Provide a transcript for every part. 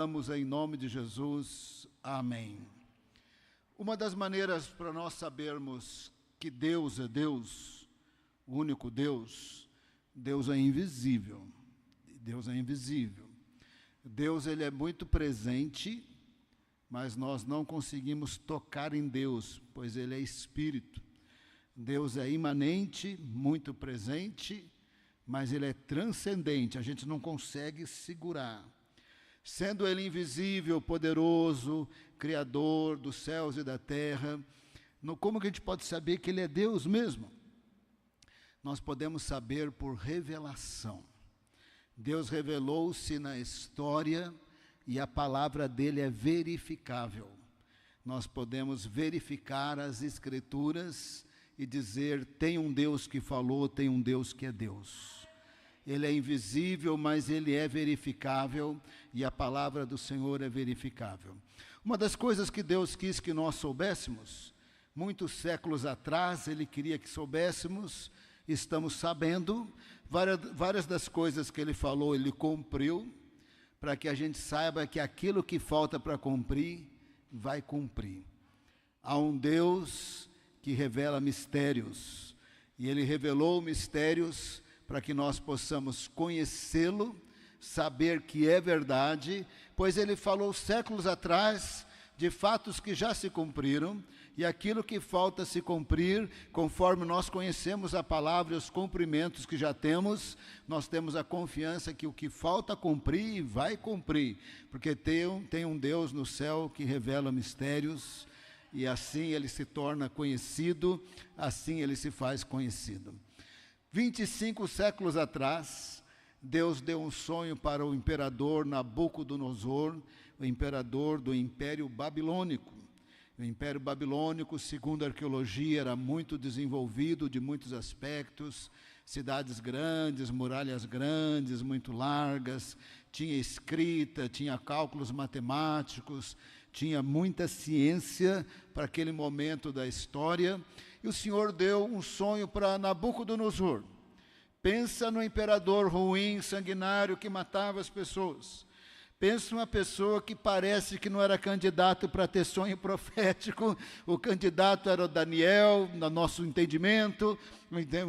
Oramos em nome de Jesus. Amém. Uma das maneiras para nós sabermos que Deus é Deus, o único Deus, Deus é invisível. Deus é invisível. Deus, ele é muito presente, mas nós não conseguimos tocar em Deus, pois ele é Espírito. Deus é imanente, muito presente, mas ele é transcendente, a gente não consegue segurar. Sendo ele invisível, poderoso, criador dos céus e da terra, como que a gente pode saber que ele é Deus mesmo? Nós podemos saber por revelação. Deus revelou-se na história e a palavra dele é verificável. Nós podemos verificar as Escrituras e dizer, tem um Deus que falou, tem um Deus que é Deus. Ele é invisível, mas ele é verificável, e a palavra do Senhor é verificável. Uma das coisas que Deus quis que nós soubéssemos, muitos séculos atrás, ele queria que soubéssemos, estamos sabendo, várias das coisas que ele falou, ele cumpriu, para que a gente saiba que aquilo que falta para cumprir, vai cumprir. Há um Deus que revela mistérios, e ele revelou mistérios para que nós possamos conhecê-lo, saber que é verdade, pois ele falou séculos atrás de fatos que já se cumpriram, e aquilo que falta se cumprir, conforme nós conhecemos a palavra e os cumprimentos que já temos, nós temos a confiança que o que falta cumprir, vai cumprir, porque tem um Deus no céu que revela mistérios, e assim ele se torna conhecido, assim ele se faz conhecido. 25 séculos atrás, Deus deu um sonho para o imperador Nabucodonosor, o imperador do Império Babilônico. O Império Babilônico, segundo a arqueologia, era muito desenvolvido de muitos aspectos, cidades grandes, muralhas grandes, muito largas, tinha escrita, tinha cálculos matemáticos, tinha muita ciência para aquele momento da história, e o Senhor deu um sonho para Nabucodonosor. Pensa no imperador ruim, sanguinário, que matava as pessoas. Pensa numa pessoa que parece que não era candidato para ter sonho profético. O candidato era Daniel, no nosso entendimento,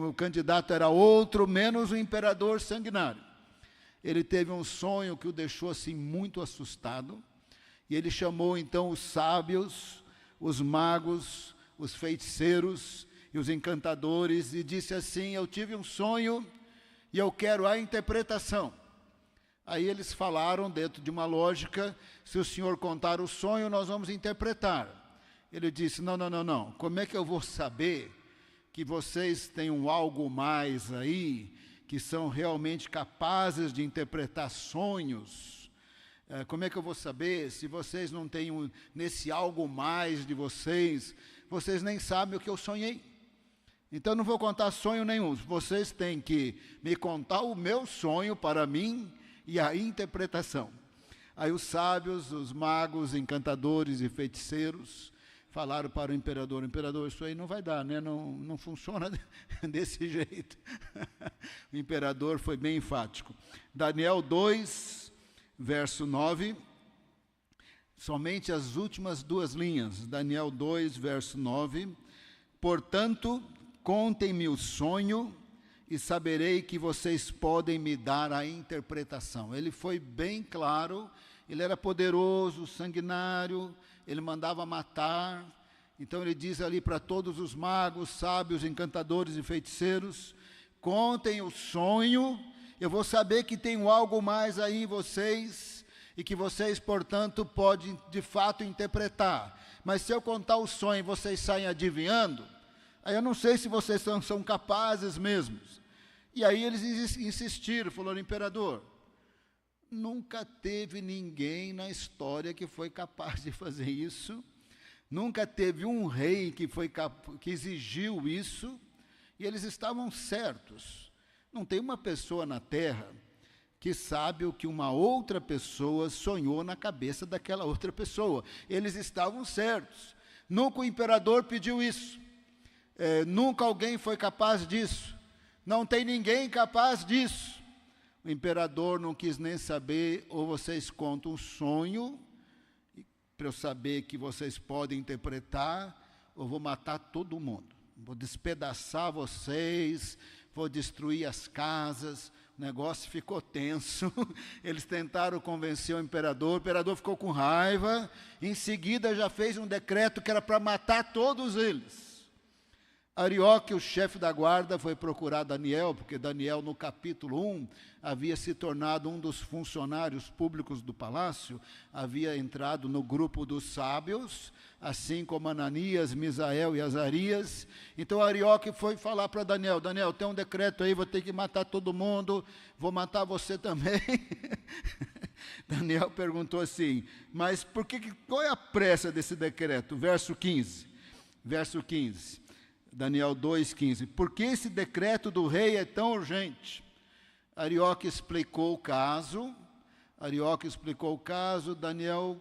o candidato era outro, menos o imperador sanguinário. Ele teve um sonho que o deixou assim muito assustado, e ele chamou então os sábios, os magos, os feiticeiros e os encantadores, e disse assim, eu tive um sonho e eu quero a interpretação. Aí eles falaram dentro de uma lógica, se o senhor contar o sonho, nós vamos interpretar. Ele disse, não, como é que eu vou saber que vocês têm um algo mais aí, que são realmente capazes de interpretar sonhos? Como é que eu vou saber se vocês não têm nesse algo mais de vocês, vocês nem sabem o que eu sonhei? Então não vou contar sonho nenhum, vocês têm que me contar o meu sonho para mim e a interpretação. Aí os sábios, os magos, encantadores e feiticeiros falaram para o imperador, isso aí não vai dar, né? Não funciona desse jeito. O imperador foi bem enfático. Daniel 2, verso 9, somente as últimas duas linhas, Daniel 2, verso 9, portanto, contem-me o sonho e saberei que vocês podem me dar a interpretação. Ele foi bem claro, ele era poderoso, sanguinário, ele mandava matar, então ele diz ali para todos os magos, sábios, encantadores e feiticeiros, contem o sonho, eu vou saber que tem algo mais aí em vocês, e que vocês, portanto, podem de fato interpretar. Mas se eu contar o sonho e vocês saem adivinhando, aí eu não sei se vocês são capazes mesmos. E aí eles insistiram, falaram, imperador, nunca teve ninguém na história que foi capaz de fazer isso, nunca teve um rei que exigiu isso, e eles estavam certos. Não tem uma pessoa na terra que sabe o que uma outra pessoa sonhou na cabeça daquela outra pessoa. Eles estavam certos. Nunca o imperador pediu isso. Nunca alguém foi capaz disso. Não tem ninguém capaz disso. O imperador não quis nem saber, ou vocês contam um sonho, para eu saber que vocês podem interpretar, ou vou matar todo mundo. Vou despedaçar vocês, vou destruir as casas. O negócio ficou tenso. Eles tentaram convencer o imperador ficou com raiva. Em seguida já fez um decreto que era para matar todos eles. Arioque, o chefe da guarda, foi procurar Daniel, porque Daniel, no capítulo 1, havia se tornado um dos funcionários públicos do palácio, havia entrado no grupo dos sábios, assim como Ananias, Misael e Azarias. Então Arioque foi falar para Daniel: Daniel, tem um decreto aí, vou ter que matar todo mundo, vou matar você também. Daniel perguntou assim: mas qual é a pressa desse decreto? Verso 15. Daniel 2,15. Por que esse decreto do rei é tão urgente? Arioque explicou o caso. Daniel,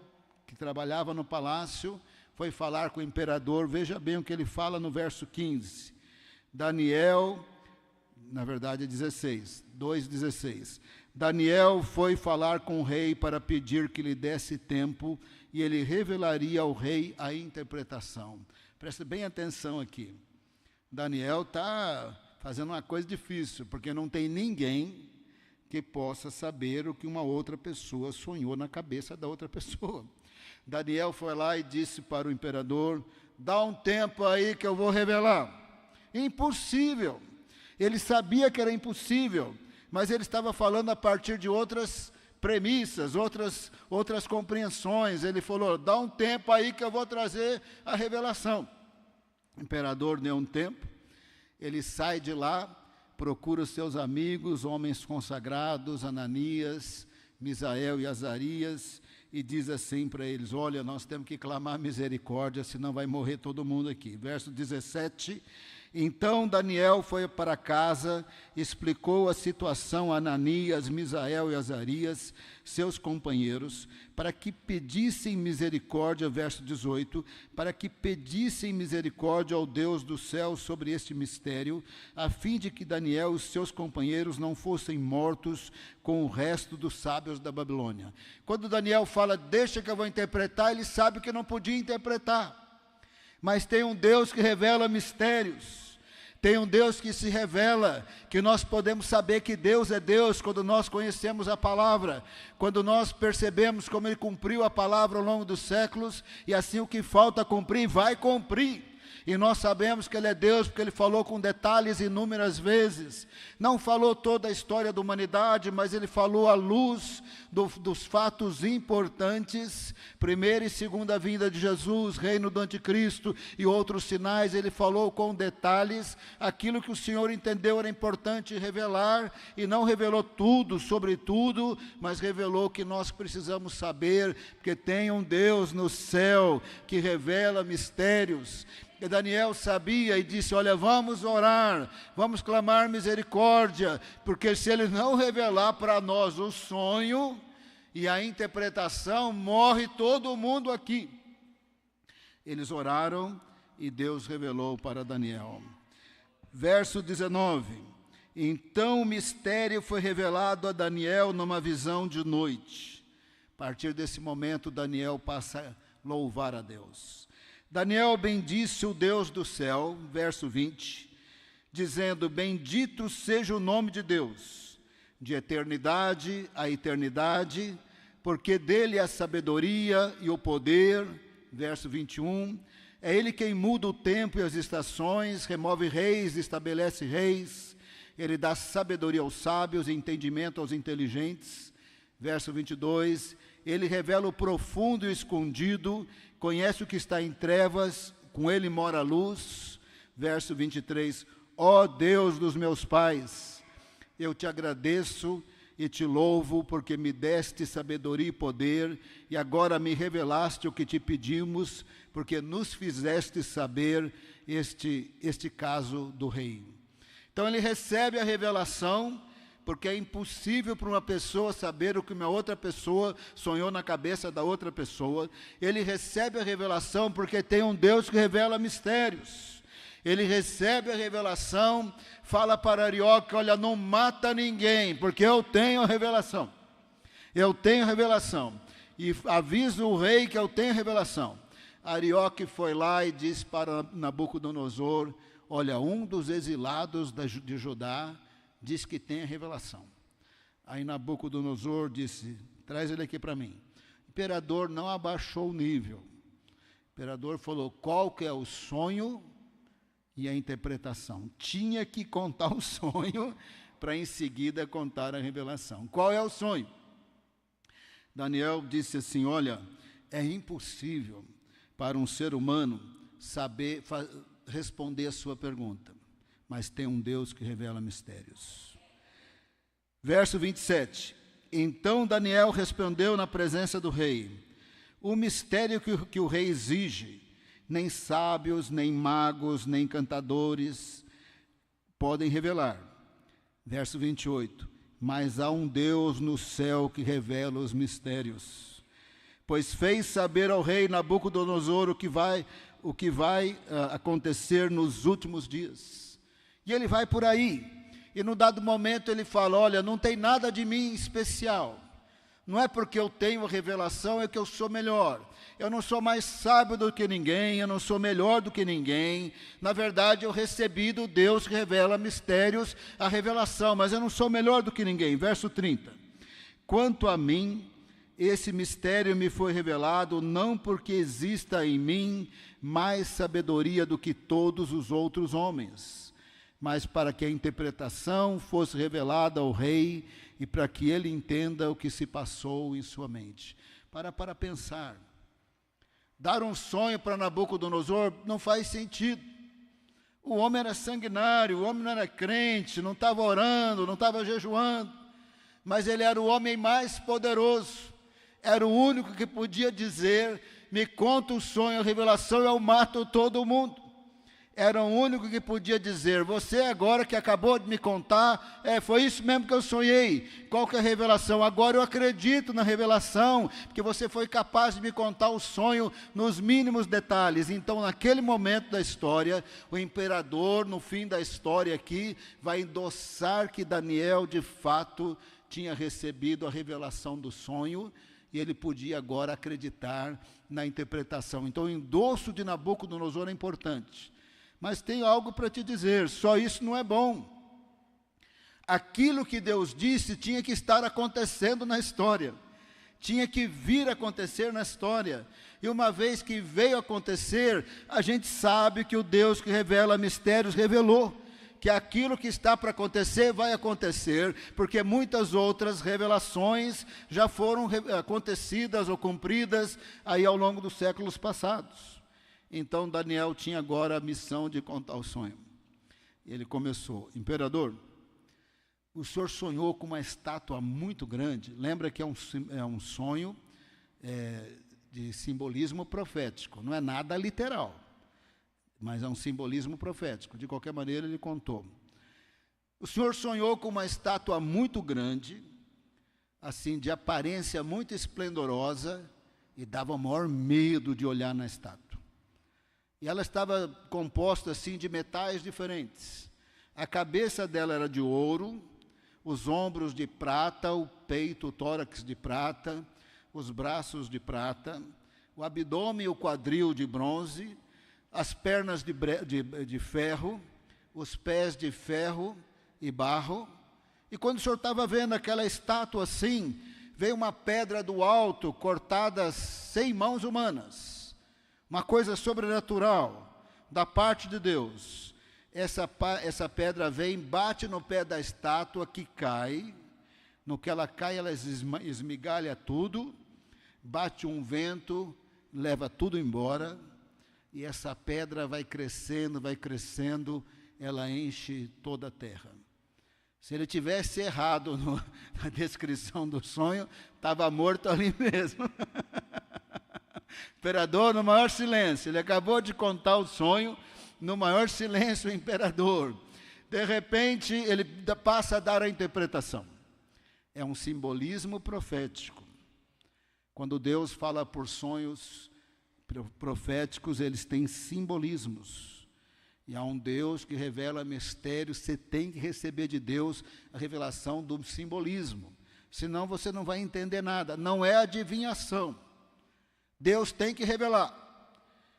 que trabalhava no palácio, foi falar com o imperador. Veja bem o que ele fala no verso 15. Daniel, na verdade é 16, 2,16. Daniel foi falar com o rei para pedir que lhe desse tempo e ele revelaria ao rei a interpretação. Preste bem atenção aqui. Daniel está fazendo uma coisa difícil, porque não tem ninguém que possa saber o que uma outra pessoa sonhou na cabeça da outra pessoa. Daniel foi lá e disse para o imperador: dá um tempo aí que eu vou revelar. Impossível. Ele sabia que era impossível, mas ele estava falando a partir de outras premissas, outras compreensões. Ele falou: dá um tempo aí que eu vou trazer a revelação. O imperador deu um tempo, ele sai de lá, procura os seus amigos, homens consagrados, Ananias, Misael e Azarias, e diz assim para eles: olha, nós temos que clamar misericórdia, senão vai morrer todo mundo aqui. Verso 17, então Daniel foi para casa, explicou a situação a Ananias, Misael e Azarias, seus companheiros, para que pedissem misericórdia, verso 18, para que pedissem misericórdia ao Deus do céu sobre este mistério, a fim de que Daniel e os seus companheiros não fossem mortos com o resto dos sábios da Babilônia. Quando Daniel fala: deixa que eu vou interpretar, ele sabe que não podia interpretar. Mas tem um Deus que revela mistérios, tem um Deus que se revela, que nós podemos saber que Deus é Deus quando nós conhecemos a palavra, quando nós percebemos como Ele cumpriu a palavra ao longo dos séculos, e assim o que falta cumprir, vai cumprir. E nós sabemos que Ele é Deus, porque Ele falou com detalhes inúmeras vezes. Não falou toda a história da humanidade, mas Ele falou à luz dos fatos importantes, primeira e segunda vinda de Jesus, reino do anticristo e outros sinais. Ele falou com detalhes aquilo que o Senhor entendeu era importante revelar, e não revelou tudo sobre tudo, mas revelou o que nós precisamos saber, porque tem um Deus no céu que revela mistérios. E Daniel sabia e disse: olha, vamos orar, vamos clamar misericórdia, porque se Ele não revelar para nós o sonho e a interpretação, morre todo mundo aqui. Eles oraram e Deus revelou para Daniel. Verso 19, então o mistério foi revelado a Daniel numa visão de noite. A partir desse momento, Daniel passa a louvar a Deus. Daniel bendisse o Deus do céu, verso 20, dizendo: bendito seja o nome de Deus, de eternidade a eternidade, porque dele é a sabedoria e o poder, verso 21, é Ele quem muda o tempo e as estações, remove reis, estabelece reis, Ele dá sabedoria aos sábios e entendimento aos inteligentes, verso 22, Ele revela o profundo e o escondido, conhece o que está em trevas, com Ele mora a luz. Verso 23, ó Deus dos meus pais, eu te agradeço e te louvo, porque me deste sabedoria e poder, e agora me revelaste o que te pedimos, porque nos fizeste saber este caso do rei. Então ele recebe a revelação, porque é impossível para uma pessoa saber o que uma outra pessoa sonhou na cabeça da outra pessoa. Ele recebe a revelação porque tem um Deus que revela mistérios. Ele recebe a revelação, fala para Arioque, olha, não mata ninguém, porque eu tenho a revelação. Eu tenho a revelação. E aviso o rei que eu tenho a revelação. Arioque foi lá e disse para Nabucodonosor, olha, um dos exilados de Judá diz que tem a revelação. Aí Nabucodonosor disse, traz ele aqui para mim. O imperador não abaixou o nível. O imperador falou, qual que é o sonho e a interpretação? Tinha que contar o sonho para em seguida contar a revelação. Qual é o sonho? Daniel disse assim, olha, é impossível para um ser humano saber responder a sua pergunta, mas tem um Deus que revela mistérios. Verso 27, então Daniel respondeu na presença do rei, o mistério que o rei exige, nem sábios, nem magos, nem cantadores podem revelar. Verso 28, mas há um Deus no céu que revela os mistérios, pois fez saber ao rei Nabucodonosor o que vai acontecer nos últimos dias. E ele vai por aí, e no dado momento ele fala, olha, não tem nada de mim especial, não é porque eu tenho a revelação é que eu sou melhor, eu não sou mais sábio do que ninguém, eu não sou melhor do que ninguém, na verdade eu recebi do Deus que revela mistérios, a revelação, mas eu não sou melhor do que ninguém. Verso 30, quanto a mim, esse mistério me foi revelado não porque exista em mim mais sabedoria do que todos os outros homens, mas para que a interpretação fosse revelada ao rei e para que ele entenda o que se passou em sua mente. Para pensar. Dar um sonho para Nabucodonosor não faz sentido. O homem era sanguinário, o homem não era crente, não estava orando, não estava jejuando, mas ele era o homem mais poderoso. Era o único que podia dizer, me conta o sonho, a revelação, eu mato todo mundo. Era o único que podia dizer, você agora que acabou de me contar, foi isso mesmo que eu sonhei. Qual que é a revelação? Agora eu acredito na revelação, porque você foi capaz de me contar o sonho nos mínimos detalhes. Então, naquele momento da história, o imperador, no fim da história aqui, vai endossar que Daniel, de fato, tinha recebido a revelação do sonho, e ele podia agora acreditar na interpretação. Então, o endosso de Nabucodonosor é importante. Mas tenho algo para te dizer, só isso não é bom. Aquilo que Deus disse tinha que estar acontecendo na história. Tinha que vir a acontecer na história. E uma vez que veio acontecer, a gente sabe que o Deus que revela mistérios revelou. Que aquilo que está para acontecer vai acontecer, porque muitas outras revelações já foram acontecidas ou cumpridas aí ao longo dos séculos passados. Então Daniel tinha agora a missão de contar o sonho. Ele começou, imperador, o senhor sonhou com uma estátua muito grande, lembra que é um sonho de simbolismo profético, não é nada literal. Mas é um simbolismo profético. De qualquer maneira, ele contou. O senhor sonhou com uma estátua muito grande, assim, de aparência muito esplendorosa, e dava o maior medo de olhar na estátua. E ela estava composta, assim, de metais diferentes. A cabeça dela era de ouro, os ombros de prata, o peito, o tórax de prata, os braços de prata, o abdômen e o quadril de bronze, as pernas de ferro, os pés de ferro e barro. E quando o senhor estava vendo aquela estátua assim, veio uma pedra do alto, cortada sem mãos humanas. Uma coisa sobrenatural, da parte de Deus. Essa pedra vem, bate no pé da estátua que cai. No que ela cai, ela esmigalha tudo. Bate um vento, leva tudo embora. E essa pedra vai crescendo, ela enche toda a terra. Se ele tivesse errado na descrição do sonho, estava morto ali mesmo. Imperador, no maior silêncio, ele acabou de contar o sonho, no maior silêncio, o imperador. De repente, ele passa a dar a interpretação. É um simbolismo profético. Quando Deus fala por sonhos proféticos, eles têm simbolismos. E há um Deus que revela mistérios, você tem que receber de Deus a revelação do simbolismo. Senão você não vai entender nada. Não é adivinhação. Deus tem que revelar.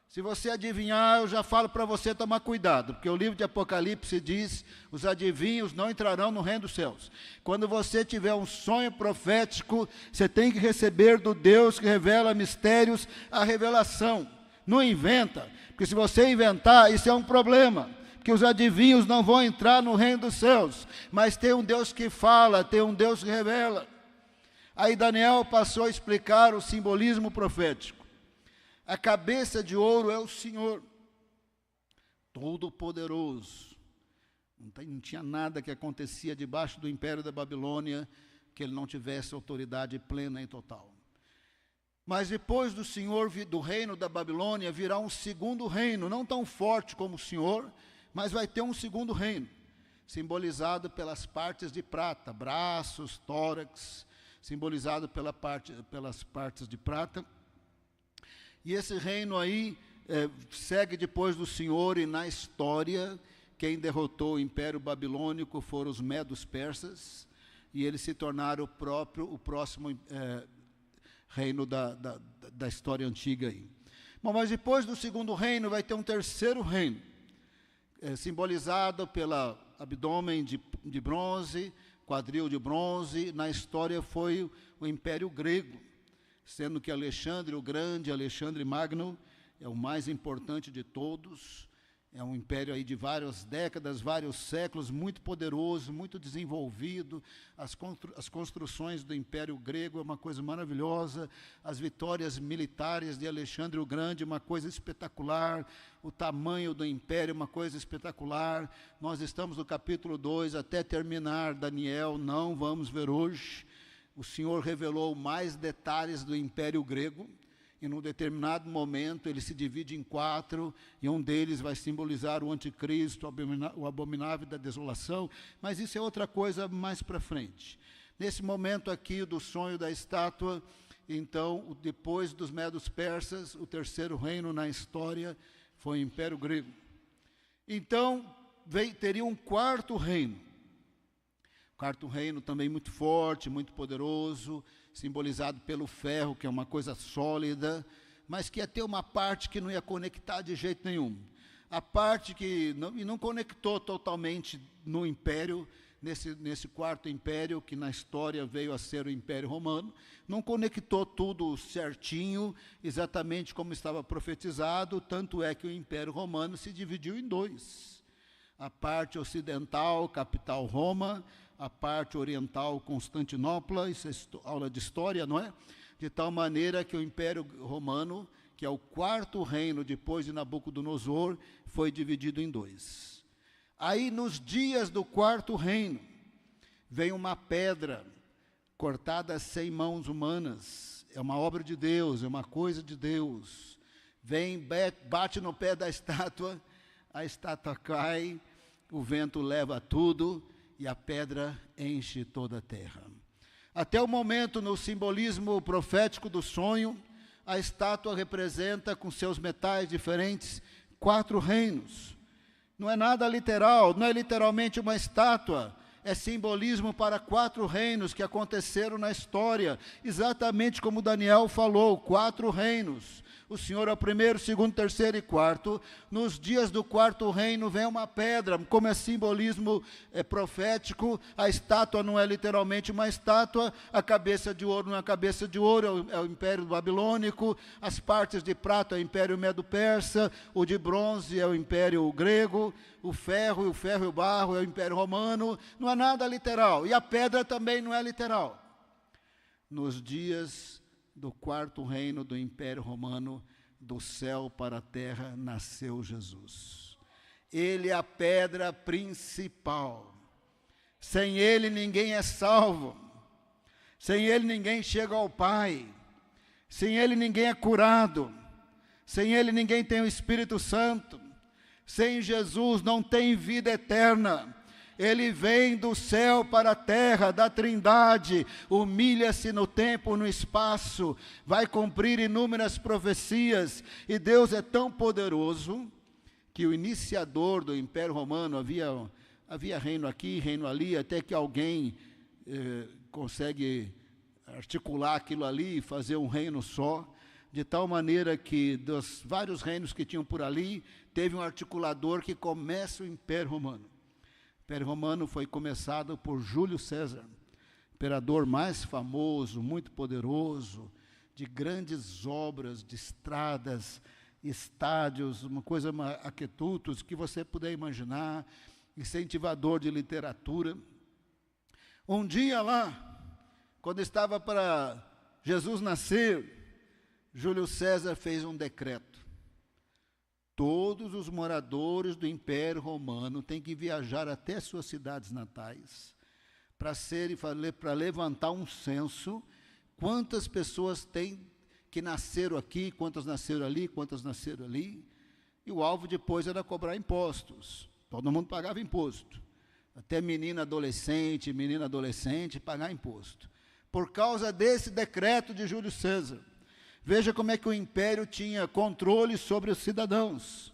Se você adivinhar, eu já falo para você tomar cuidado, porque o livro de Apocalipse diz, os adivinhos não entrarão no reino dos céus. Quando você tiver um sonho profético, você tem que receber do Deus que revela mistérios a revelação. Não inventa, porque se você inventar, isso é um problema, porque os adivinhos não vão entrar no reino dos céus, mas tem um Deus que fala, tem um Deus que revela. Aí Daniel passou a explicar o simbolismo profético. A cabeça de ouro é o Senhor, Todo-Poderoso. Não tinha nada que acontecia debaixo do império da Babilônia que ele não tivesse autoridade plena e total. Mas depois do Senhor, do reino da Babilônia, virá um segundo reino, não tão forte como o Senhor, mas vai ter um segundo reino, simbolizado pelas partes de prata, braços, tórax, simbolizado pelas partes de prata. E esse reino aí segue depois do Senhor, e na história, quem derrotou o Império Babilônico foram os medos persas, e eles se tornaram o próximo reino da história antiga aí. Bom, mas depois do segundo reino vai ter um terceiro reino, simbolizado pelo abdômen de bronze, quadril de bronze. Na história foi o Império Grego, sendo que Alexandre o Grande, Alexandre Magno, é o mais importante de todos. É um império aí de várias décadas, vários séculos, muito poderoso, muito desenvolvido. As construções do Império Grego é uma coisa maravilhosa. As vitórias militares de Alexandre o Grande, uma coisa espetacular. O tamanho do império, uma coisa espetacular. Nós estamos no capítulo 2, até terminar Daniel, não vamos ver hoje. O Senhor revelou mais detalhes do Império Grego. E num determinado momento ele se divide em 4, e um deles vai simbolizar o anticristo, o abominável da desolação, mas isso é outra coisa mais para frente. Nesse momento aqui do sonho da estátua, então, depois dos medos persas, o terceiro reino na história foi o Império Grego. Então, teria um quarto reino. Quarto reino também muito forte, muito poderoso, simbolizado pelo ferro, que é uma coisa sólida, mas que ia ter uma parte que não ia conectar de jeito nenhum. A parte que não conectou totalmente no império, nesse quarto império, que na história veio a ser o Império Romano, não conectou tudo certinho, exatamente como estava profetizado, tanto é que o Império Romano se dividiu em 2. A parte ocidental, capital Roma, a parte oriental, Constantinopla. Isso é aula de história, não é? De tal maneira que o Império Romano, que é o quarto reino depois de Nabucodonosor, foi dividido em 2. Aí, nos dias do quarto reino, vem uma pedra cortada sem mãos humanas. É uma obra de Deus, é uma coisa de Deus. Vem, bate no pé da estátua, a estátua cai, o vento leva tudo, e a pedra enche toda a terra. Até o momento, no simbolismo profético do sonho, a estátua representa, com seus metais diferentes, 4 reinos. Não é nada literal, não é literalmente uma estátua, é simbolismo para 4 reinos que aconteceram na história, exatamente como Daniel falou, 4 reinos. O Senhor é o primeiro, segundo, terceiro e quarto. Nos dias do quarto reino vem uma pedra, como é simbolismo profético. A estátua não é literalmente uma estátua, a cabeça de ouro não é a cabeça de ouro, é o Império Babilônico, as partes de prata é o Império Medo-Persa, o de bronze é o Império Grego, o ferro e o barro é o Império Romano. Não é nada literal, e a pedra também não é literal. Nos dias do quarto reino do Império Romano, do céu para a terra, nasceu Jesus. Ele é a pedra principal. Sem ele ninguém é salvo. Sem ele ninguém chega ao Pai. Sem ele ninguém é curado. Sem ele ninguém tem o Espírito Santo. Sem Jesus não tem vida eterna. Ele vem do céu para a terra, da Trindade, humilha-se no tempo, no espaço, vai cumprir inúmeras profecias, e Deus é tão poderoso que o iniciador do Império Romano, havia reino aqui, reino ali, até que alguém consegue articular aquilo ali e fazer um reino só, de tal maneira que dos vários reinos que tinham por ali, teve um articulador que começa o Império Romano. O Império Romano foi começado por Júlio César, imperador mais famoso, muito poderoso, de grandes obras, de estradas, estádios, uma coisa, aquedutos, que você puder imaginar, incentivador de literatura. Um dia lá, quando estava para Jesus nascer, Júlio César fez um decreto. Todos os moradores do Império Romano têm que viajar até suas cidades natais para levantar um censo, quantas pessoas têm que nasceram aqui, quantas nasceram ali, quantas nasceram ali, e o alvo depois era cobrar impostos. Todo mundo pagava imposto, até menina adolescente pagar imposto, por causa desse decreto de Júlio César. Veja como é que o império tinha controle sobre os cidadãos.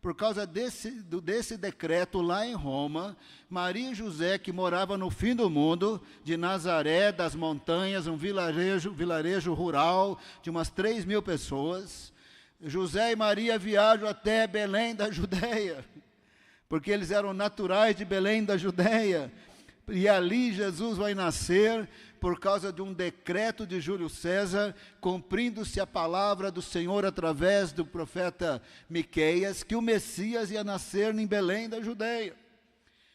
Por causa desse decreto lá em Roma, Maria e José, que morava no fim do mundo, de Nazaré, das montanhas, um vilarejo rural de umas 3.000 pessoas, José e Maria viajam até Belém da Judeia, porque eles eram naturais de Belém da Judeia, e ali Jesus vai nascer por causa de um decreto de Júlio César, cumprindo-se a palavra do Senhor através do profeta Miqueias, que o Messias ia nascer em Belém da Judeia.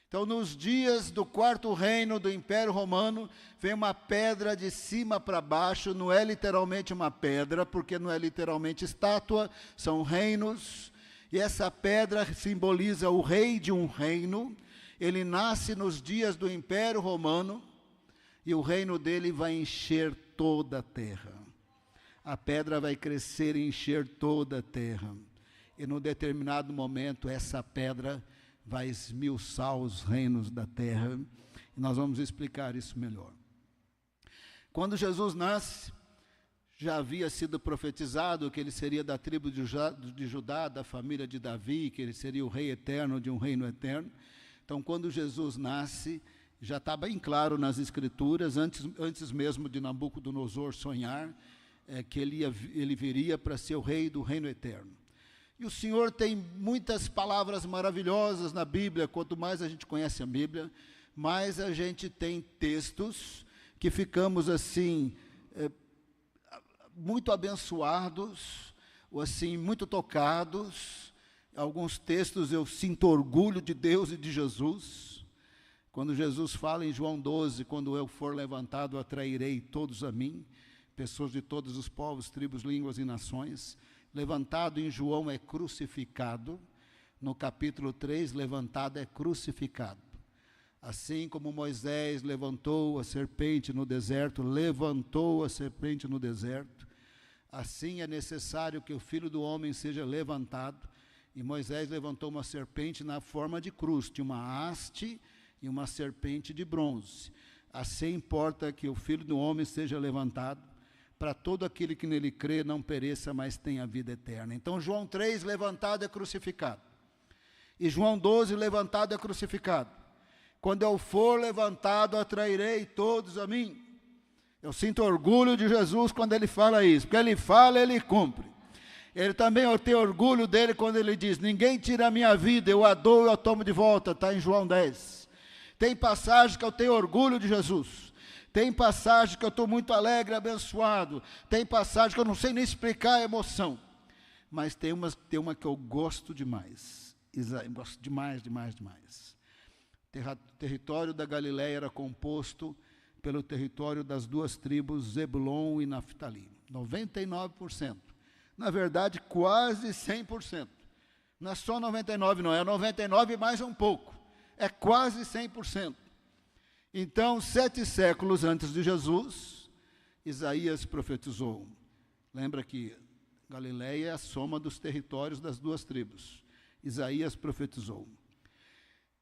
Então, nos dias do quarto reino do Império Romano, vem uma pedra de cima para baixo, não é literalmente uma pedra, porque não é literalmente estátua, são reinos, e essa pedra simboliza o rei de um reino. Ele nasce nos dias do Império Romano, e o reino dele vai encher toda a terra. A pedra vai crescer e encher toda a terra. E num determinado momento, essa pedra vai esmiuçar os reinos da terra. E nós vamos explicar isso melhor. Quando Jesus nasce, já havia sido profetizado que ele seria da tribo de Judá, da família de Davi, que ele seria o rei eterno de um reino eterno. Então, quando Jesus nasce, já está bem claro nas Escrituras, antes mesmo de Nabucodonosor sonhar, que ele viria para ser o rei do reino eterno. E o Senhor tem muitas palavras maravilhosas na Bíblia. Quanto mais a gente conhece a Bíblia, mais a gente tem textos que ficamos assim, muito abençoados, ou assim, muito tocados. Alguns textos eu sinto orgulho de Deus e de Jesus. Quando Jesus fala em João 12, quando eu for levantado, atrairei todos a mim, pessoas de todos os povos, tribos, línguas e nações. Levantado em João é crucificado. No capítulo 3, levantado é crucificado. Assim como Moisés levantou a serpente no deserto, levantou a serpente no deserto, assim é necessário que o Filho do Homem seja levantado. E Moisés levantou uma serpente na forma de cruz, tinha uma haste e uma serpente de bronze. Assim importa que o Filho do Homem seja levantado, para todo aquele que nele crê não pereça, mas tenha vida eterna. Então, João 3, levantado é crucificado. E João 12, levantado é crucificado. Quando eu for levantado, atrairei todos a mim. Eu sinto orgulho de Jesus quando ele fala isso, porque ele fala, ele cumpre. Ele também, eu tenho orgulho dele quando ele diz, ninguém tira a minha vida, eu a dou, eu a tomo de volta, está em João 10. Tem passagem que eu tenho orgulho de Jesus. Tem passagem que eu estou muito alegre, abençoado. Tem passagem que eu não sei nem explicar a emoção. Mas tem uma que eu gosto demais. Gosto demais. O território da Galileia era composto pelo território das duas tribos, Zebulon e Naftali. 99%. Na verdade, quase 100%. Não é só 99%, não. É 99% mais um pouco. É quase 100%. Então, 7 séculos antes de Jesus, Isaías profetizou. Lembra que Galileia é a soma dos territórios das duas tribos. Isaías profetizou.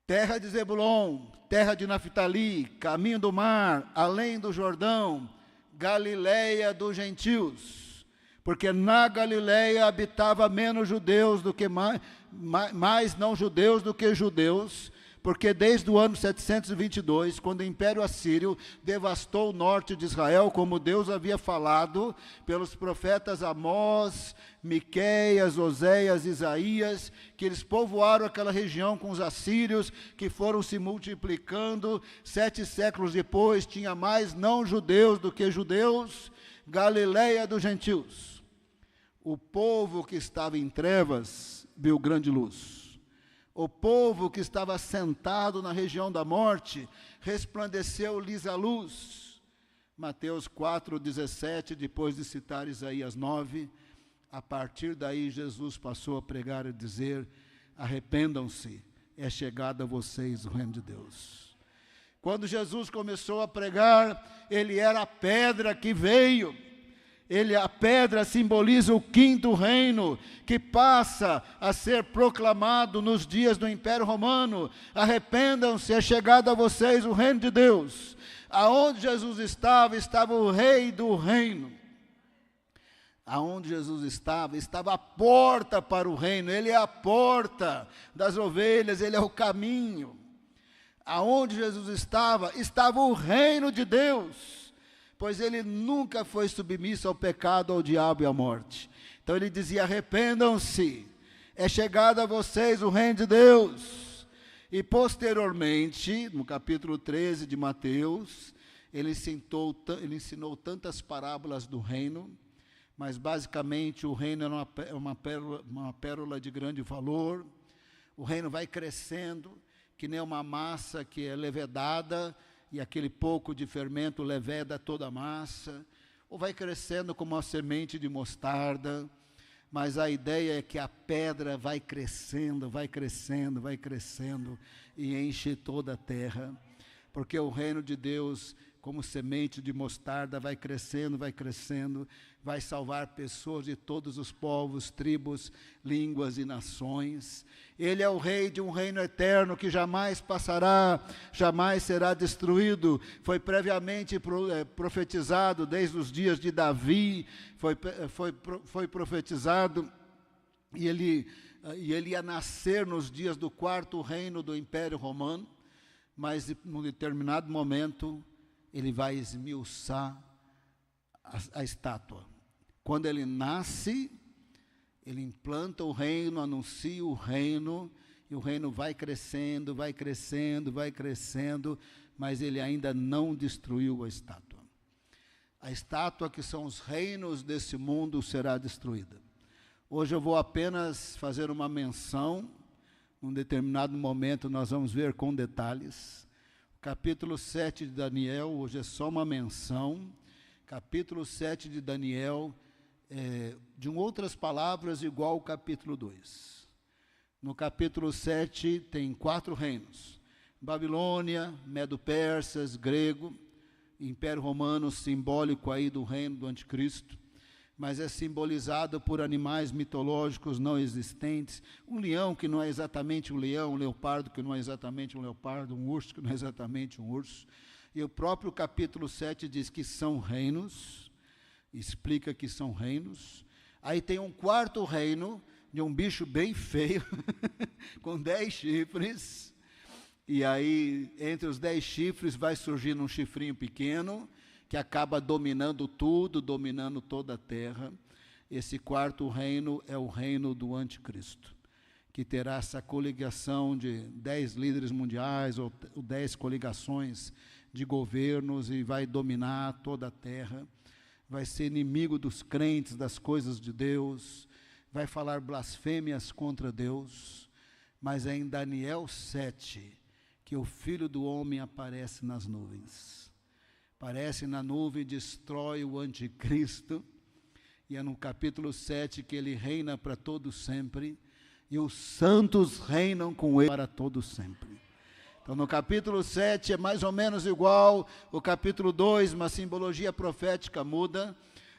Terra de Zebulon, terra de Naftali, caminho do mar, além do Jordão, Galileia dos gentios. porque na Galileia habitava menos judeus do que mais não judeus do que judeus, porque desde o ano 722, quando o Império Assírio devastou o norte de Israel, como Deus havia falado pelos profetas Amós, Miqueias, Oséias, Isaías, que eles povoaram aquela região com os assírios, que foram se multiplicando. 7 séculos depois, tinha mais não-judeus do que judeus, Galileia dos gentios. O povo que estava em trevas viu grande luz. O povo que estava sentado na região da morte, resplandeceu-lhes a luz. Mateus 4,17, depois de citar Isaías 9, a partir daí Jesus passou a pregar e dizer: arrependam-se, é chegado a vocês o reino de Deus. Quando Jesus começou a pregar, ele era a pedra que veio. A pedra simboliza o 5º reino, que passa a ser proclamado nos dias do Império Romano. Arrependam-se, é chegado a vocês o reino de Deus. Aonde Jesus estava, estava o rei do reino. Aonde Jesus estava a porta para o reino. Ele é a porta das ovelhas, ele é o caminho. Aonde Jesus estava o reino de Deus, pois ele nunca foi submisso ao pecado, ao diabo e à morte. Então ele dizia: arrependam-se, é chegado a vocês o reino de Deus. E posteriormente, no capítulo 13 de Mateus, ele ensinou tantas parábolas do reino, mas basicamente o reino é uma pérola de grande valor. O reino vai crescendo, que nem uma massa que é levedada, e aquele pouco de fermento leveda toda a massa, ou vai crescendo como uma semente de mostarda, mas a ideia é que a pedra vai crescendo, vai crescendo, vai crescendo, e enche toda a terra, porque o reino de Deus, como semente de mostarda, vai crescendo, vai salvar pessoas de todos os povos, tribos, línguas e nações. Ele é o rei de um reino eterno que jamais passará, jamais será destruído. Foi previamente profetizado desde os dias de Davi, foi profetizado, e ele ia nascer nos dias do 4º reino do Império Romano, mas num determinado momento ele vai esmiuçar a estátua. Quando ele nasce, ele implanta o reino, anuncia o reino, e o reino vai crescendo, vai crescendo, vai crescendo, mas ele ainda não destruiu a estátua. A estátua, que são os reinos desse mundo, será destruída. Hoje eu vou apenas fazer uma menção, num determinado momento nós vamos ver com detalhes. Capítulo 7 de Daniel, hoje é só uma menção. Capítulo 7 de Daniel, de outras palavras, igual ao capítulo 2. No capítulo 7 tem 4 reinos: Babilônia, Medo-Persas, grego, Império Romano, simbólico aí do reino do anticristo, mas é simbolizado por animais mitológicos não existentes, um leão que não é exatamente um leão, um leopardo que não é exatamente um leopardo, um urso que não é exatamente um urso. E o próprio capítulo 7 diz que são reinos, explica que são reinos. Aí tem um 4º reino, de um bicho bem feio, com 10 chifres, e aí entre os 10 chifres vai surgindo um chifrinho pequeno, que acaba dominando tudo, dominando toda a terra. Esse 4º reino é o reino do anticristo, que terá essa coligação de 10 líderes mundiais, ou 10 coligações de governos, e vai dominar toda a terra, vai ser inimigo dos crentes, das coisas de Deus, vai falar blasfêmias contra Deus. Mas é em Daniel 7 que o Filho do Homem aparece nas nuvens. Aparece na nuvem, destrói o anticristo, e é no capítulo 7 que ele reina para todo sempre, e os santos reinam com ele para todo sempre. Então no capítulo 7 é mais ou menos igual o capítulo 2, uma simbologia profética muda.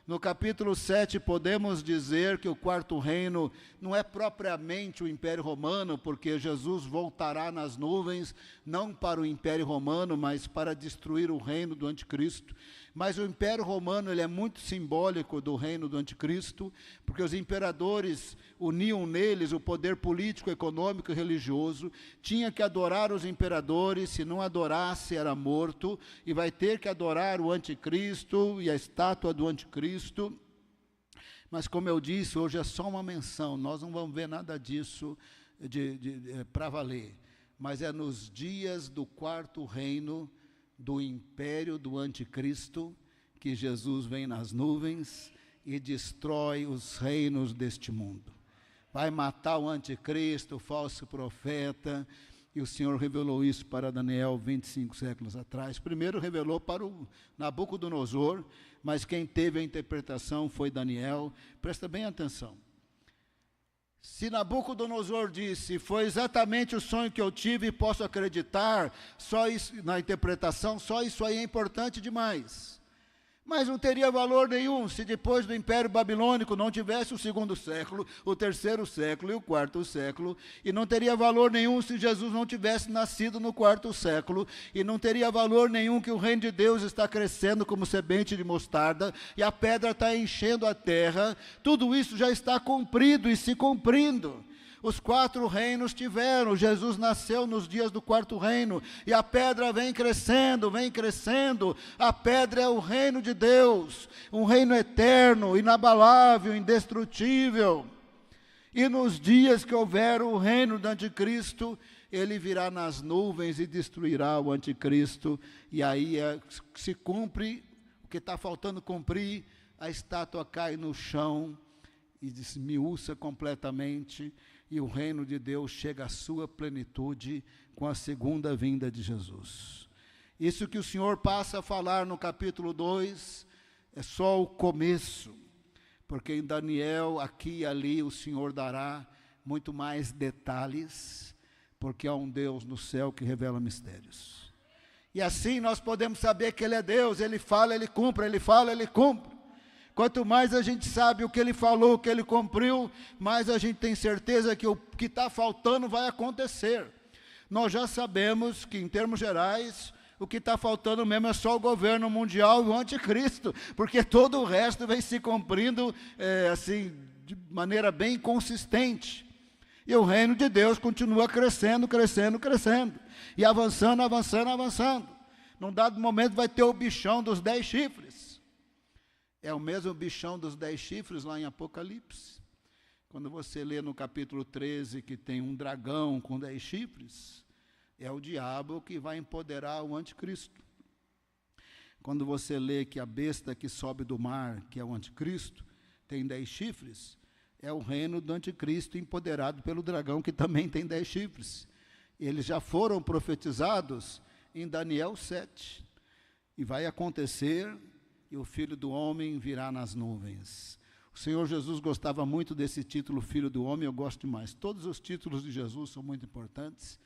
No capítulo 7 podemos dizer que o 4º reino não é propriamente o Império Romano, porque Jesus voltará nas nuvens, não para o Império Romano, mas para destruir o reino do anticristo. Mas o Império Romano ele é muito simbólico do reino do Anticristo, porque os imperadores uniam neles o poder político, econômico e religioso. Tinha que adorar os imperadores, se não adorasse era morto, e vai ter que adorar o Anticristo e a estátua do Anticristo. Mas, como eu disse, hoje é só uma menção, nós não vamos ver nada disso para valer. Mas é nos dias do quarto reino do império do Anticristo que Jesus vem nas nuvens e destrói os reinos deste mundo. Vai matar o Anticristo, o falso profeta, e o Senhor revelou isso para Daniel 25 séculos atrás. Primeiro revelou para o Nabucodonosor, mas quem teve a interpretação foi Daniel. Presta bem atenção. Se Nabucodonosor disse, foi exatamente o sonho que eu tive e posso acreditar, só isso, na interpretação, só isso aí é importante demais. Mas não teria valor nenhum se depois do Império Babilônico não tivesse o segundo século, o terceiro século e o quarto século, e não teria valor nenhum se Jesus não tivesse nascido no quarto século, e não teria valor nenhum que o reino de Deus está crescendo como semente de mostarda, e a pedra está enchendo a terra. Tudo isso já está cumprido e se cumprindo. Os quatro reinos tiveram, Jesus nasceu nos dias do quarto reino, e a pedra vem crescendo, a pedra é o reino de Deus, um reino eterno, inabalável, indestrutível, e nos dias que houver o reino do Anticristo, ele virá nas nuvens e destruirá o Anticristo, e aí se cumpre o que está faltando cumprir, a estátua cai no chão e desmiuça completamente, e o reino de Deus chega à sua plenitude com a segunda vinda de Jesus. Isso que o Senhor passa a falar no capítulo 2 é só o começo, porque em Daniel, aqui e ali, o Senhor dará muito mais detalhes, porque há um Deus no céu que revela mistérios. E assim nós podemos saber que Ele é Deus, Ele fala, Ele cumpre, Ele fala, Ele cumpre. Quanto mais a gente sabe o que Ele falou, o que Ele cumpriu, mais a gente tem certeza que o que está faltando vai acontecer. Nós já sabemos que, em termos gerais, o que está faltando mesmo é só o governo mundial e o Anticristo, porque todo o resto vem se cumprindo assim, de maneira bem consistente. E o reino de Deus continua crescendo, e avançando. Num dado momento vai ter o bichão dos 10 chifres. É o mesmo bichão dos 10 chifres lá em Apocalipse. Quando você lê no capítulo 13 que tem um dragão com 10 chifres, é o diabo que vai empoderar o Anticristo. Quando você lê que a besta que sobe do mar, que é o Anticristo, tem 10 chifres, é o reino do Anticristo empoderado pelo dragão, que também tem 10 chifres. Eles já foram profetizados em Daniel 7. E vai acontecer, e o Filho do Homem virá nas nuvens. O Senhor Jesus gostava muito desse título, Filho do Homem, eu gosto demais. Todos os títulos de Jesus são muito importantes,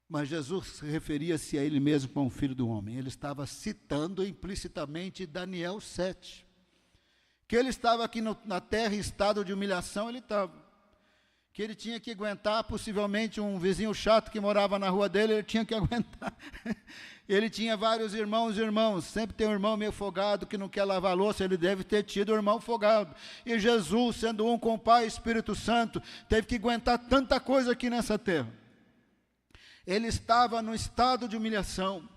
mas Jesus referia-se a Ele mesmo como Filho do Homem. Ele estava citando implicitamente Daniel 7. Que Ele estava aqui na terra em estado de humilhação, Ele estava. Que Ele tinha que aguentar, possivelmente, um vizinho chato que morava na rua dele, Ele tinha que aguentar. Ele tinha vários irmãos e irmãos, sempre tem um irmão meio folgado que não quer lavar louça, ele deve ter tido um irmão folgado. E Jesus, sendo um com o Pai e Espírito Santo, teve que aguentar tanta coisa aqui nessa terra. Ele estava no estado de humilhação,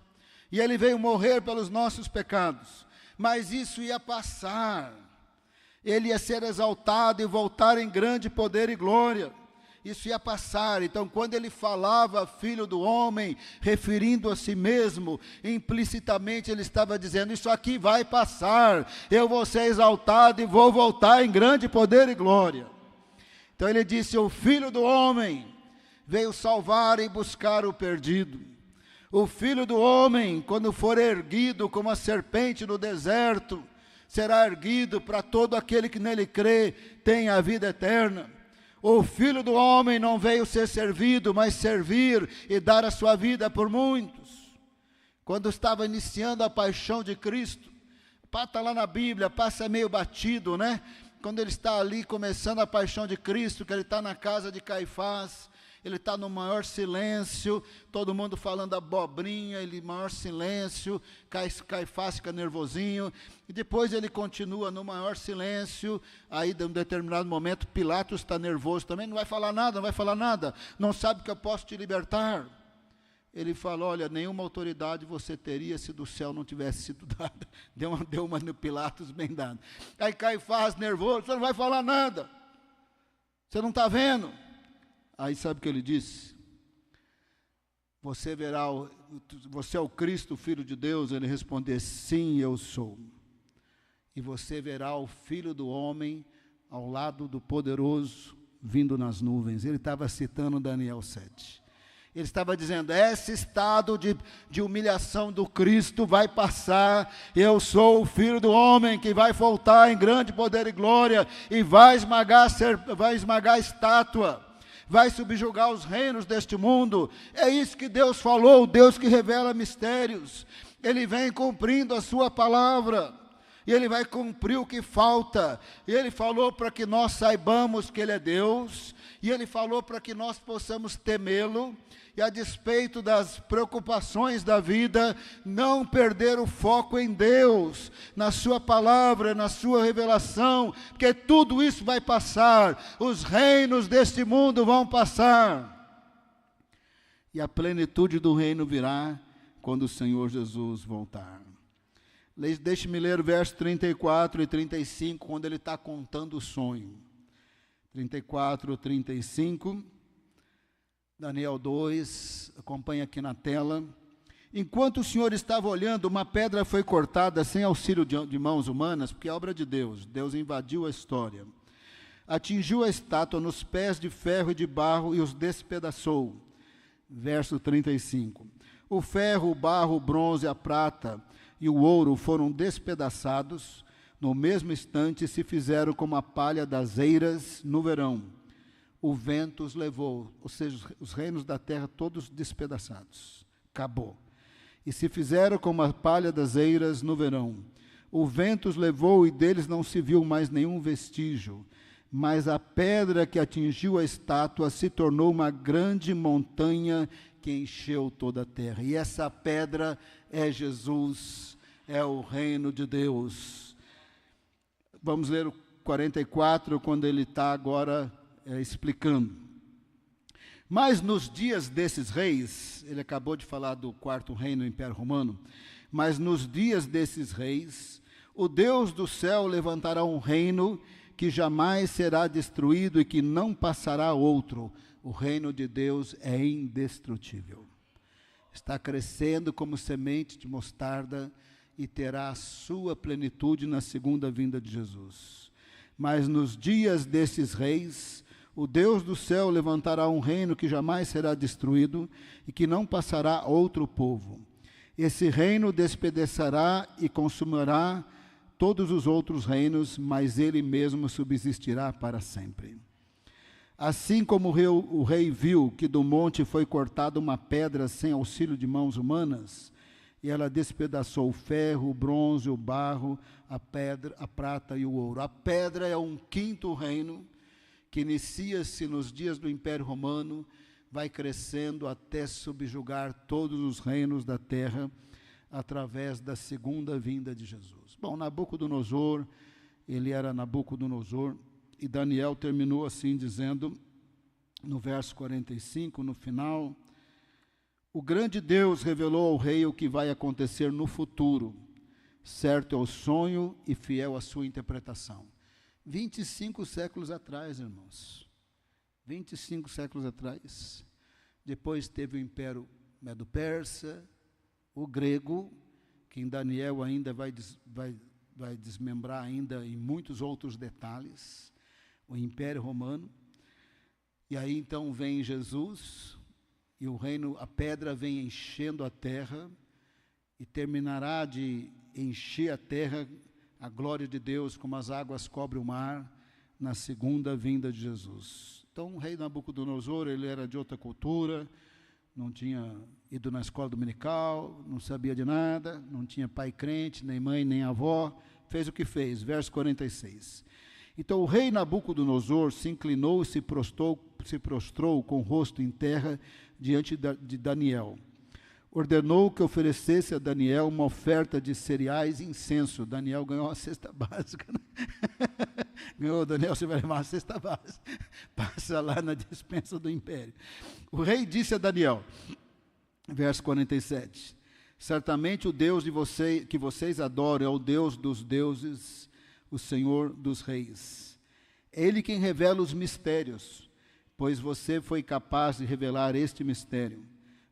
e Ele veio morrer pelos nossos pecados, mas isso ia passar. Ele ia ser exaltado e voltar em grande poder e glória. Isso ia passar. Então, quando Ele falava Filho do Homem, referindo a si mesmo, implicitamente Ele estava dizendo, isso aqui vai passar, eu vou ser exaltado e vou voltar em grande poder e glória. Então Ele disse, o Filho do Homem veio salvar e buscar o perdido. O Filho do Homem, quando for erguido como a serpente no deserto, será erguido para todo aquele que nele crê, tem a vida eterna. O Filho do Homem não veio ser servido, mas servir e dar a sua vida por muitos. Quando estava iniciando a paixão de Cristo, está lá na Bíblia, passa meio batido, né? Quando Ele está ali começando a paixão de Cristo, que Ele está na casa de Caifás, ele está no maior silêncio, todo mundo falando abobrinha, ele maior silêncio, Caifás fica nervosinho, e depois ele continua no maior silêncio. Aí, em um determinado momento, Pilatos está nervoso também, não vai falar nada, não sabe que eu posso te libertar. Ele fala: olha, nenhuma autoridade você teria se do céu não tivesse sido dada. Deu uma no Pilatos bem dada. Aí Caifás, nervoso: você não vai falar nada, você não está vendo? Aí sabe o que ele disse? Você é o Cristo, Filho de Deus? Ele respondeu: sim, eu sou. E você verá o Filho do Homem ao lado do Poderoso, vindo nas nuvens. Ele estava citando Daniel 7. Ele estava dizendo: esse estado de humilhação do Cristo vai passar. Eu sou o Filho do Homem que vai voltar em grande poder e glória, e vai esmagar a estátua, vai subjugar os reinos deste mundo. É isso que Deus falou, o Deus que revela mistérios. Ele vem cumprindo a sua palavra, e Ele vai cumprir o que falta. E Ele falou para que nós saibamos que Ele é Deus, e Ele falou para que nós possamos temê-lo, e a despeito das preocupações da vida, não perder o foco em Deus, na sua palavra, na sua revelação, porque tudo isso vai passar, os reinos deste mundo vão passar, e a plenitude do reino virá quando o Senhor Jesus voltar. Deixe-me ler o verso 34 e 35, quando ele está contando o sonho. 34, 35... Daniel 2, acompanha aqui na tela. Enquanto o Senhor estava olhando, uma pedra foi cortada sem auxílio de mãos humanas, porque é obra de Deus. Deus invadiu a história. Atingiu a estátua nos pés de ferro e de barro e os despedaçou. Verso 35. O ferro, o barro, o bronze, a prata e o ouro foram despedaçados. No mesmo instante se fizeram como a palha das eiras no verão. O vento os levou, ou seja, os reinos da terra todos despedaçados. Acabou. E se fizeram como a palha das eiras no verão. O vento os levou e deles não se viu mais nenhum vestígio. Mas a pedra que atingiu a estátua se tornou uma grande montanha que encheu toda a terra. E essa pedra é Jesus, é o reino de Deus. Vamos ler o 44, quando ele está agora explicando. Mas nos dias desses reis, ele acabou de falar do quarto reino, o Império Romano, mas nos dias desses reis, o Deus do céu levantará um reino que jamais será destruído e que não passará outro. O reino de Deus é indestrutível. Está crescendo como semente de mostarda e terá a sua plenitude na segunda vinda de Jesus. Mas nos dias desses reis, o Deus do céu levantará um reino que jamais será destruído e que não passará outro povo. Esse reino despedaçará e consumirá todos os outros reinos, mas ele mesmo subsistirá para sempre. Assim como o rei viu que do monte foi cortada uma pedra sem auxílio de mãos humanas, e ela despedaçou o ferro, o bronze, o barro, a pedra, a prata e o ouro. A pedra é um quinto reino que inicia-se nos dias do Império Romano, vai crescendo até subjugar todos os reinos da terra, através da segunda vinda de Jesus. Bom, Nabucodonosor, ele era Nabucodonosor, e Daniel terminou assim dizendo, no verso 45, no final: o grande Deus revelou ao rei o que vai acontecer no futuro, certo é o sonho e fiel à sua interpretação. 25 séculos atrás, irmãos, 25 séculos atrás, depois teve o Império Medo-Persa, o grego, que em Daniel ainda vai desmembrar ainda em muitos outros detalhes, o Império Romano, e aí então vem Jesus, e o reino, a pedra vem enchendo a terra, e terminará de encher a terra, a glória de Deus, como as águas cobrem o mar, na segunda vinda de Jesus. Então, o rei Nabucodonosor, ele era de outra cultura, não tinha ido na escola dominical, não sabia de nada, não tinha pai crente, nem mãe, nem avó, fez o que fez, verso 46. Então o rei Nabucodonosor se inclinou e se prostrou com o rosto em terra diante de Daniel. Ordenou que oferecesse a Daniel uma oferta de cereais e incenso. Daniel ganhou uma cesta básica. Né? Ganhou, Daniel, você vai levar uma cesta básica. Passa lá na despensa do império. O rei disse a Daniel, verso 47, certamente o Deus que vocês adoram é o Deus dos deuses, o Senhor dos reis. É Ele quem revela os mistérios, pois você foi capaz de revelar este mistério.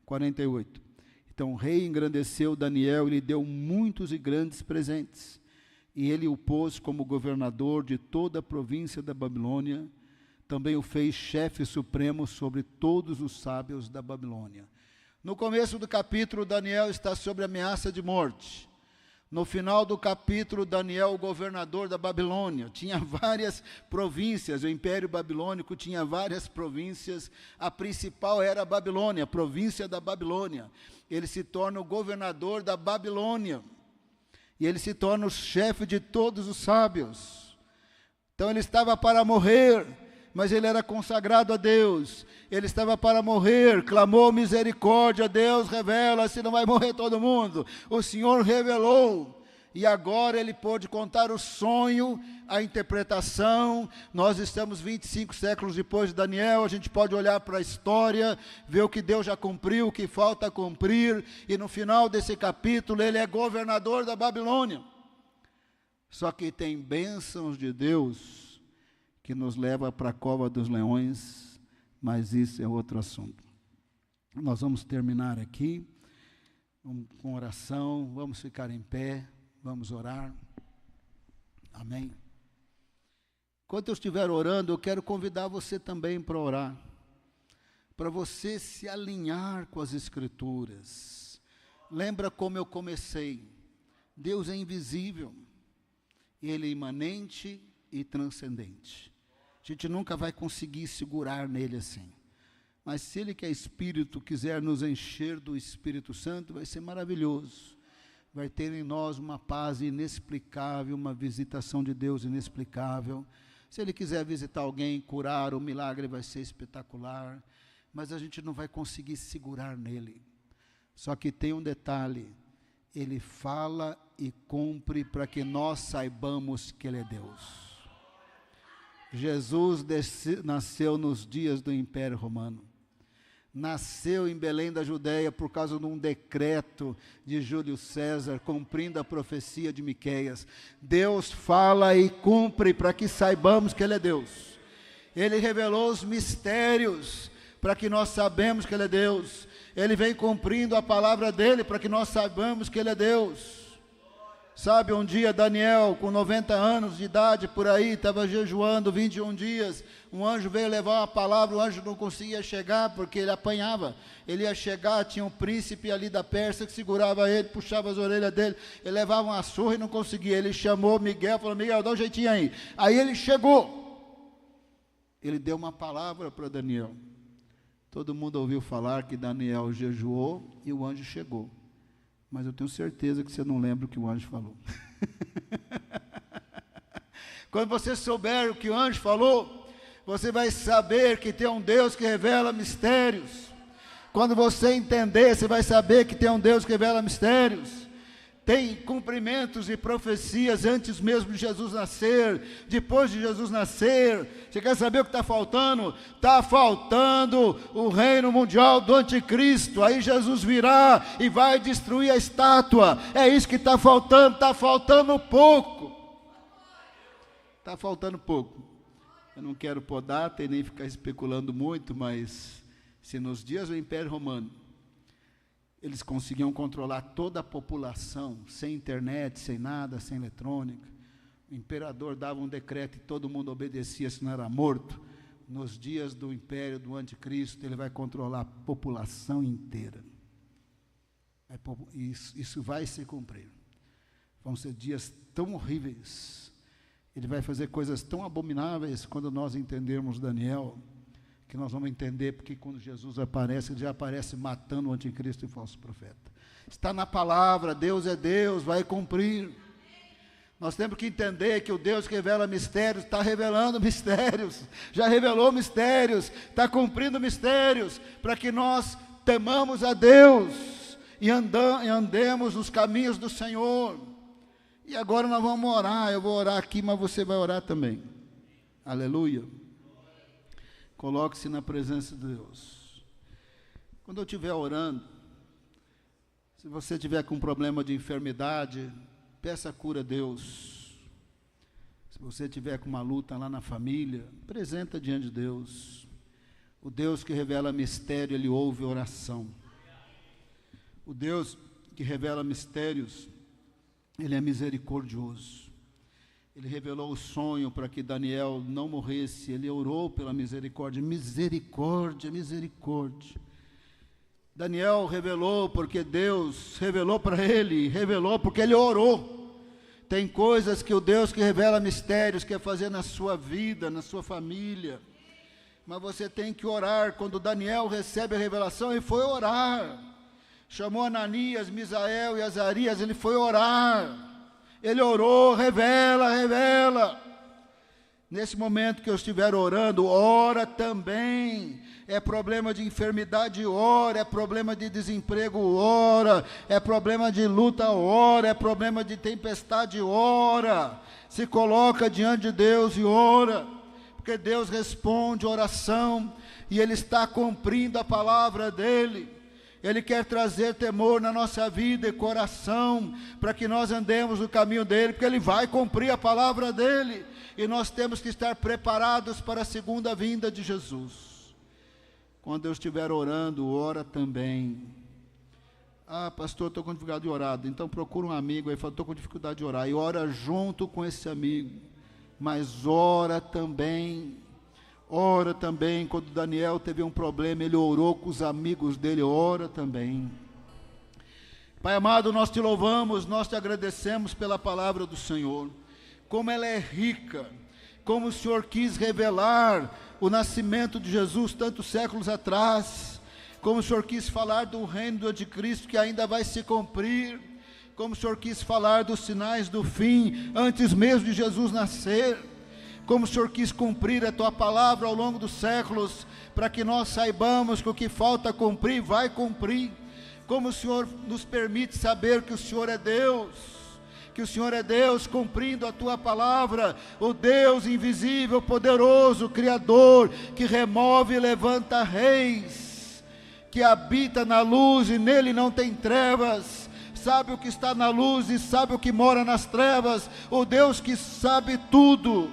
48. Então o rei engrandeceu Daniel e lhe deu muitos e grandes presentes. E ele o pôs como governador de toda a província da Babilônia. Também o fez chefe supremo sobre todos os sábios da Babilônia. No começo do capítulo, Daniel está sob ameaça de morte. No final do capítulo, Daniel, o governador da Babilônia, tinha várias províncias, o Império Babilônico tinha várias províncias, a principal era a Babilônia, a província da Babilônia. Ele se torna o governador da Babilônia, e ele se torna o chefe de todos os sábios. Então ele estava para morrer, mas ele era consagrado a Deus. Ele estava para morrer, clamou misericórdia, Deus revela, se não vai morrer todo mundo. O Senhor revelou, e agora ele pôde contar o sonho, a interpretação. Nós estamos 25 séculos depois de Daniel, a gente pode olhar para a história, ver o que Deus já cumpriu, o que falta cumprir, e no final desse capítulo ele é governador da Babilônia. Só que tem bênçãos de Deus que nos leva para a cova dos leões, mas isso é outro assunto. Nós vamos terminar aqui com oração, vamos ficar em pé, vamos orar. Amém. Enquanto eu estiver orando, eu quero convidar você também para orar, para você se alinhar com as Escrituras. Lembra como eu comecei? Deus é invisível, Ele é imanente e transcendente. A gente nunca vai conseguir segurar nele assim. Mas se Ele, que é Espírito, quiser nos encher do Espírito Santo, vai ser maravilhoso. Vai ter em nós uma paz inexplicável, uma visitação de Deus inexplicável. Se Ele quiser visitar alguém, curar, o milagre vai ser espetacular. Mas a gente não vai conseguir segurar nele. Só que tem um detalhe: Ele fala e cumpre para que nós saibamos que Ele é Deus. Jesus nasceu nos dias do Império Romano. Nasceu em Belém da Judéia por causa de um decreto de Júlio César, cumprindo a profecia de Miqueias. Deus fala e cumpre para que saibamos que Ele é Deus. Ele revelou os mistérios para que nós saibamos que Ele é Deus. Ele vem cumprindo a palavra dEle para que nós saibamos que Ele é Deus. Sabe, um dia Daniel, com 90 anos de idade, por aí, estava jejuando 21 dias, um anjo veio levar uma palavra, o anjo não conseguia chegar, porque ele apanhava. Ele ia chegar, tinha um príncipe ali da Pérsia que segurava ele, puxava as orelhas dele, ele levava uma surra e não conseguia. Ele chamou Miguel, falou: Miguel, dá um jeitinho aí. Aí ele chegou, ele deu uma palavra para Daniel. Todo mundo ouviu falar que Daniel jejuou e o anjo chegou. Mas eu tenho certeza que você não lembra o que o anjo falou. Quando você souber o que o anjo falou, você vai saber que tem um Deus que revela mistérios. Quando você entender, você vai saber que tem um Deus que revela mistérios. Tem cumprimentos e profecias antes mesmo de Jesus nascer, depois de Jesus nascer. Você quer saber o que está faltando? Está faltando o reino mundial do anticristo. Aí Jesus virá e vai destruir a estátua. É isso que está faltando pouco. Está faltando pouco. Eu não quero pôr data e nem ficar especulando muito, mas se nos dias do Império Romano eles conseguiam controlar toda a população, sem internet, sem nada, sem eletrônica. O imperador dava um decreto e todo mundo obedecia, se não era morto. Nos dias do império do anticristo, ele vai controlar a população inteira. Isso vai se cumprir. Vão ser dias tão horríveis. Ele vai fazer coisas tão abomináveis quando nós entendermos Daniel, que nós vamos entender porque quando Jesus aparece, Ele já aparece matando o anticristo e o falso profeta. Está na palavra, Deus é Deus, vai cumprir. Nós temos que entender que o Deus que revela mistérios está revelando mistérios, já revelou mistérios, está cumprindo mistérios, para que nós temamos a Deus e andemos nos caminhos do Senhor. E agora nós vamos orar. Eu vou orar aqui, mas você vai orar também. Aleluia. Coloque-se na presença de Deus. Quando eu estiver orando, se você tiver com problema de enfermidade, peça a cura a Deus. Se você tiver com uma luta lá na família, apresenta diante de Deus. O Deus que revela mistério, Ele ouve oração. O Deus que revela mistérios, Ele é misericordioso. Ele revelou o sonho para que Daniel não morresse. Ele orou pela misericórdia. Misericórdia, misericórdia. Daniel revelou porque Deus revelou para ele, revelou porque ele orou. Tem coisas que o Deus que revela mistérios quer fazer na sua vida, na sua família, mas você tem que orar. Quando Daniel recebe a revelação, ele foi orar, chamou Ananias, Misael e Azarias, ele foi orar, ele orou, revela, revela. Nesse momento que eu estiver orando, ora também. É problema de enfermidade, ora. É problema de desemprego, ora. É problema de luta, ora. É problema de tempestade, ora. Se coloca diante de Deus e ora, porque Deus responde oração, e Ele está cumprindo a palavra dEle. Ele quer trazer temor na nossa vida e coração, para que nós andemos no caminho dEle, porque Ele vai cumprir a palavra dEle. E nós temos que estar preparados para a segunda vinda de Jesus. Quando eu estiver orando, ora também. Ah, pastor, estou com dificuldade de orar. Então procura um amigo aí e fala, estou com dificuldade de orar. E ora junto com esse amigo. Mas ora também. Ora também. Quando Daniel teve um problema, ele orou com os amigos dele. Ora também. Pai amado, nós te louvamos, nós te agradecemos pela palavra do Senhor. Como ela é rica, como o Senhor quis revelar o nascimento de Jesus tantos séculos atrás, como o Senhor quis falar do reino do anticristo que ainda vai se cumprir, como o Senhor quis falar dos sinais do fim, antes mesmo de Jesus nascer, como o Senhor quis cumprir a tua palavra ao longo dos séculos, para que nós saibamos que o que falta cumprir, vai cumprir, como o Senhor nos permite saber que o Senhor é Deus, que o Senhor é Deus cumprindo a tua palavra, o Deus invisível, poderoso, Criador, que remove e levanta reis, que habita na luz e nele não tem trevas, sabe o que está na luz e sabe o que mora nas trevas, o Deus que sabe tudo.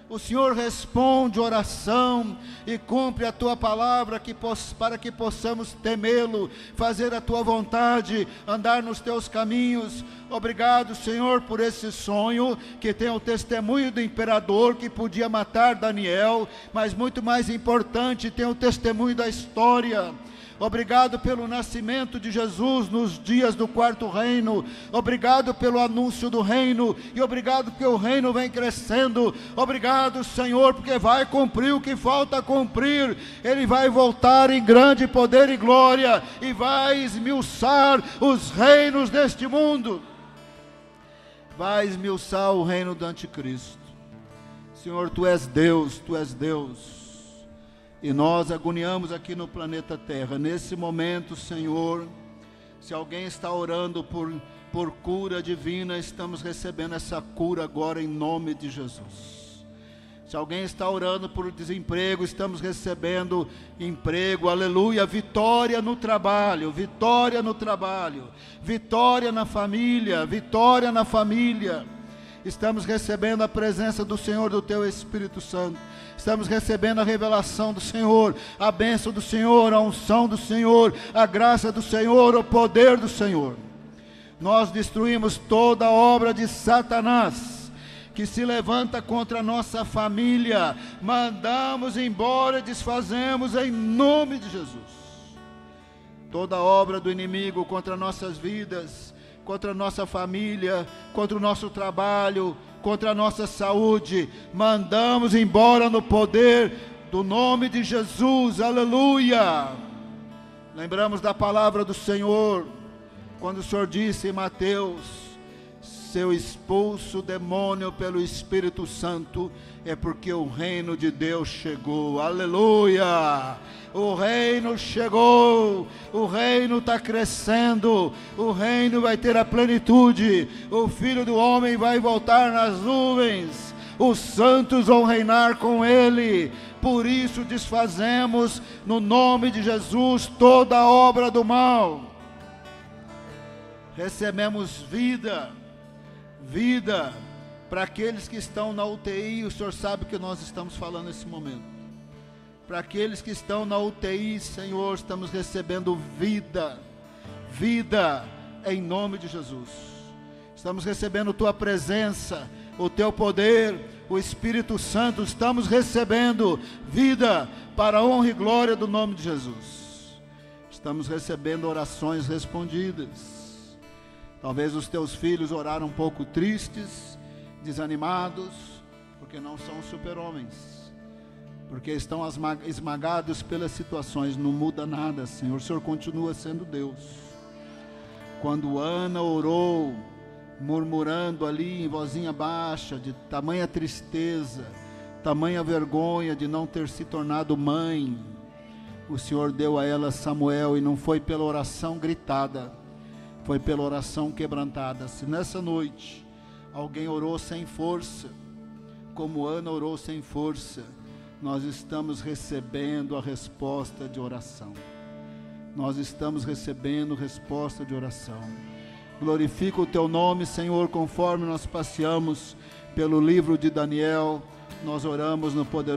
O Senhor responde oração e cumpre a tua palavra para que possamos temê-lo, fazer a tua vontade, andar nos teus caminhos. Obrigado, Senhor, por esse sonho que tem o testemunho do imperador que podia matar Daniel, mas muito mais importante, tem o testemunho da história. Obrigado pelo nascimento de Jesus nos dias do quarto reino. Obrigado pelo anúncio do reino. E obrigado porque o reino vem crescendo. Obrigado, Senhor, porque vai cumprir o que falta cumprir. Ele vai voltar em grande poder e glória. E vai esmiuçar os reinos deste mundo. Vai esmiuçar o reino do anticristo. Senhor, Tu és Deus, Tu és Deus. E nós agoniamos aqui no planeta Terra. Nesse momento, Senhor, se alguém está orando por cura divina, estamos recebendo essa cura agora em nome de Jesus. Se alguém está orando por desemprego, estamos recebendo emprego, aleluia, vitória no trabalho, vitória no trabalho, vitória na família, vitória na família. Estamos recebendo a presença do Senhor, do Teu Espírito Santo. Estamos recebendo a revelação do Senhor, a bênção do Senhor, a unção do Senhor, a graça do Senhor, o poder do Senhor. Nós destruímos toda a obra de Satanás que se levanta contra a nossa família. Mandamos embora e desfazemos em nome de Jesus. Toda a obra do inimigo contra nossas vidas, contra a nossa família, contra o nosso trabalho, contra a nossa saúde, mandamos embora no poder do nome de Jesus, aleluia. Lembramos da palavra do Senhor, quando o Senhor disse em Mateus Se eu expulso o demônio pelo Espírito Santo, é porque o reino de Deus chegou. Aleluia! O reino chegou, o reino está crescendo, o reino vai ter a plenitude, o Filho do Homem vai voltar nas nuvens, os santos vão reinar com ele. Por isso desfazemos no nome de Jesus toda a obra do mal. Recebemos vida para aqueles que estão na UTI. O Senhor sabe o que nós estamos falando nesse momento. Para aqueles que estão na UTI, Senhor, estamos recebendo vida em nome de Jesus. Estamos recebendo Tua presença, o Teu poder, o Espírito Santo. Estamos recebendo vida para a honra e glória do nome de Jesus. Estamos recebendo orações respondidas. Talvez os teus filhos oraram um pouco tristes, desanimados, porque não são super-homens, porque estão esmagados pelas situações. Não muda nada, Senhor. O Senhor continua sendo Deus. Quando Ana orou, murmurando ali em vozinha baixa, de tamanha tristeza, tamanha vergonha de não ter se tornado mãe, o Senhor deu a ela Samuel, e não foi pela oração gritada, foi pela oração quebrantada. Se nessa noite alguém orou sem força, como Ana orou sem força, nós estamos recebendo a resposta de oração. Nós estamos recebendo resposta de oração. Glorifica o Teu nome, Senhor, conforme nós passeamos pelo livro de Daniel. Nós oramos no poder